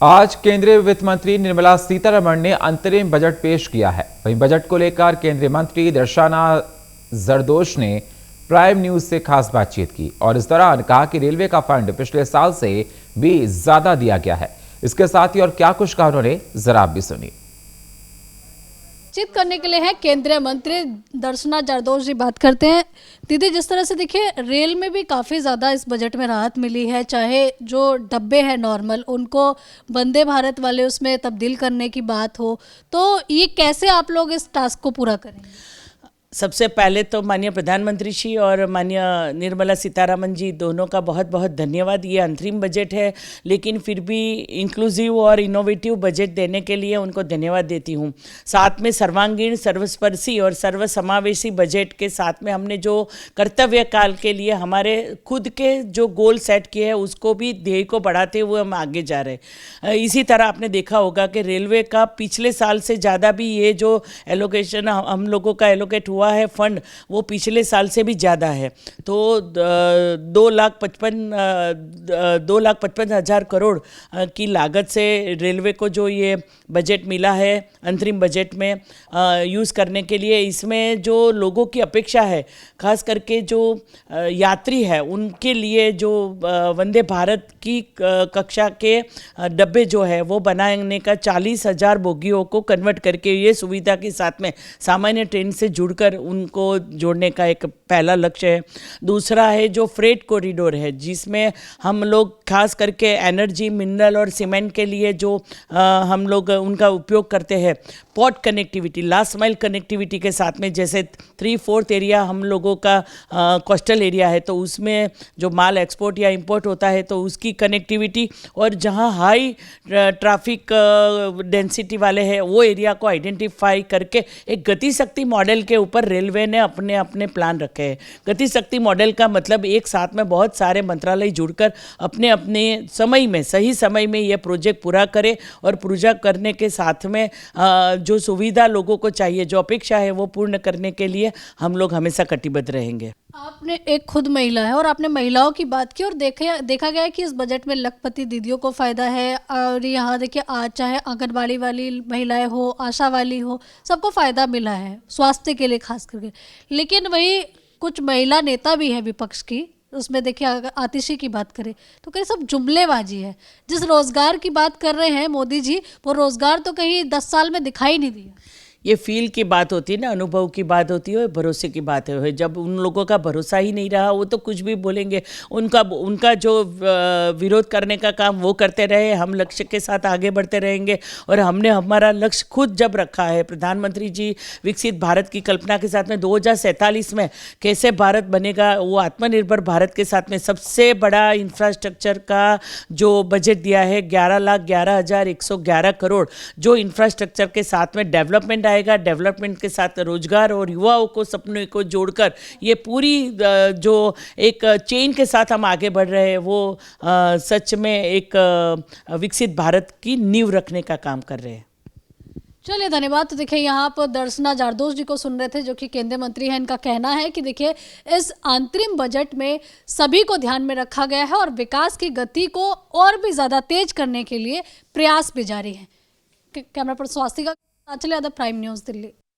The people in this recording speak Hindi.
आज केंद्रीय वित्त मंत्री निर्मला सीतारमण ने अंतरिम बजट पेश किया है। वहीं बजट को लेकर केंद्रीय मंत्री दर्शना जरदोश ने प्राइम न्यूज से खास बातचीत की और इस दौरान कहा कि रेलवे का फंड पिछले साल से भी ज्यादा दिया गया है। इसके साथ ही और क्या कुछ कहा उन्होंने, जरा आप भी सुनिए। बातचीत करने के लिए है केंद्रीय मंत्री दर्शना जरदोश जी। बात करते हैं दीदी, जिस तरह से देखिए रेल में भी काफ़ी ज़्यादा इस बजट में राहत मिली है, चाहे जो डब्बे हैं नॉर्मल उनको वंदे भारत वाले उसमें तब्दील करने की बात हो, तो ये कैसे आप लोग इस टास्क को पूरा करेंगे? सबसे पहले तो माननीय प्रधानमंत्री जी और माननीय निर्मला सीतारमण जी दोनों का बहुत बहुत धन्यवाद। ये अंतरिम बजट है लेकिन फिर भी इंक्लूसिव और इनोवेटिव बजट देने के लिए उनको धन्यवाद देती हूँ। साथ में सर्वांगीण, सर्वस्पर्शी और सर्वसमावेशी बजट के साथ में हमने जो कर्तव्य काल के लिए हमारे खुद के जो गोल सेट किए हैं उसको भी ध्येय को बढ़ाते हुए हम आगे जा रहे हैं। इसी तरह आपने देखा होगा कि रेलवे का पिछले साल से ज़्यादा भी ये जो एलोकेशन हम लोगों का एलोकेट हुआ है फंड, वो पिछले साल से भी ज़्यादा है। तो 2,55,000 करोड़ की लागत से रेलवे को जो ये बजट मिला है अंतरिम बजट में यूज़ करने के लिए, इसमें जो लोगों की अपेक्षा है, खास करके जो यात्री है उनके लिए जो वंदे भारत की कक्षा के डब्बे जो है वो बनाने का 40,000 बोगियों को कन्वर्ट करके ये सुविधा के साथ में सामान्य ट्रेन से जुड़कर उनको जोड़ने का एक पहला लक्ष्य है। दूसरा है जो फ्रेट कॉरिडोर है, जिसमें हम लोग खास करके एनर्जी, मिनरल और सीमेंट के लिए जो हम लोग उनका उपयोग करते हैं, port connectivity, last mile connectivity के साथ में, जैसे 3/4 एरिया हम लोगों का कोस्टल एरिया है, तो उसमें जो माल एक्सपोर्ट या इंपोर्ट होता है तो उसकी कनेक्टिविटी, और जहां हाई ट्रैफिक डेंसिटी वाले हैं वो एरिया को आइडेंटिफाई करके एक गति शक्ति मॉडल के ऊपर रेलवे ने अपने अपने प्लान रखे हैं। गति शक्ति मॉडल का मतलब एक साथ में बहुत सारे मंत्रालय जुड़कर अपने अपने समय में, सही समय में ये प्रोजेक्ट पूरा करे, और पूरा करने के साथ में जो सुविधा लोगों को चाहिए, जो अपेक्षा है, वो पूर्ण करने के लिए हम लोग हमेशा कटिबद्ध रहेंगे। आपने एक खुद महिला है और आपने महिलाओं की बात की और देखा गया है कि इस बजट में लखपति दीदियों को फ़ायदा है, और यहाँ देखिए आज चाहे आंगनबाड़ी वाली महिलाएं हो, आशा वाली हो, सबको फ़ायदा मिला है स्वास्थ्य के लिए खास करके। लेकिन वही कुछ महिला नेता भी है विपक्ष की, उसमें देखिए अगर आतिशी की बात करें तो कहीं सब जुमलेबाजी है। जिस रोज़गार की बात कर रहे हैं मोदी जी, वो रोज़गार तो कहीं 10 साल में दिखाई नहीं दिया। ये फील की बात होती है ना, अनुभव की बात होती है, भरोसे की बात है। जब उन लोगों का भरोसा ही नहीं रहा, वो तो कुछ भी बोलेंगे। उनका जो विरोध करने का काम वो करते रहे, हम लक्ष्य के साथ आगे बढ़ते रहेंगे। और हमने हमारा लक्ष्य खुद जब रखा है, प्रधानमंत्री जी विकसित भारत की कल्पना के साथ में 2047 में कैसे भारत बनेगा, वो आत्मनिर्भर भारत के साथ में सबसे बड़ा इंफ्रास्ट्रक्चर का जो बजट दिया है 11,11,111 करोड़, जो इंफ्रास्ट्रक्चर के साथ में डेवलपमेंट आएगा, डेवलपमेंट के साथ रोजगार और युवाओं को सपनों को जोड़कर ये पूरी जो एक चेन के साथ हम आगे बढ़ रहे हैं, वो सच में एक विकसित भारत की नींव रखने का काम कर रहे हैं। चलिए धन्यवाद। तो देखिए यहाँ पर दर्शना जरदोश जी को सुन रहे थे, जो कि केंद्रीय मंत्री हैं। इनका कहना है कि देखिए इस अंतरिम बजट में सभी को ध्यान में रखा गया है और विकास की गति को और भी ज़्यादा तेज करने के लिए प्रयास भी जारी है। कैमरा पर्सन स्वास्थ्य का, चलिए प्राइम न्यूज़ दिल्ली।